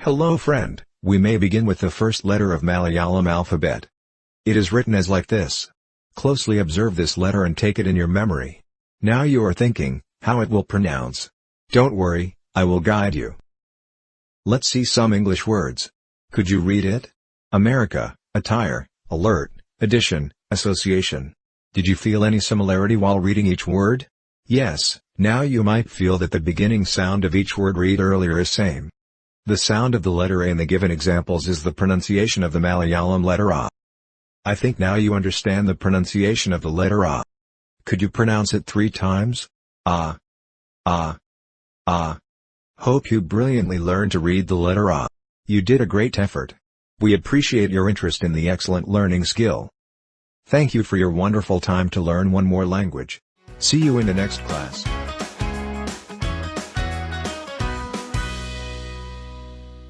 Hello friend, we may begin with the first letter of Malayalam alphabet. It is written as like this. Closely observe this letter and take it in your memory. Now you are thinking, how it will pronounce. Don't worry, I will guide you. Let's see some English words. Could you read it? America, attire, alert, addition, association. Did you feel any similarity while reading each word? Yes, now you might feel that the beginning sound of each word read earlier is same. The sound of the letter A in the given examples is the pronunciation of the Malayalam letter A. I think now you understand the pronunciation of the letter A. Could you pronounce it 3 times? Ah. Ah. Ah. Hope you brilliantly learned to read the letter A. You did a great effort. We appreciate your interest in the excellent learning skill. Thank you for your wonderful time to learn one more language. See you in the next class.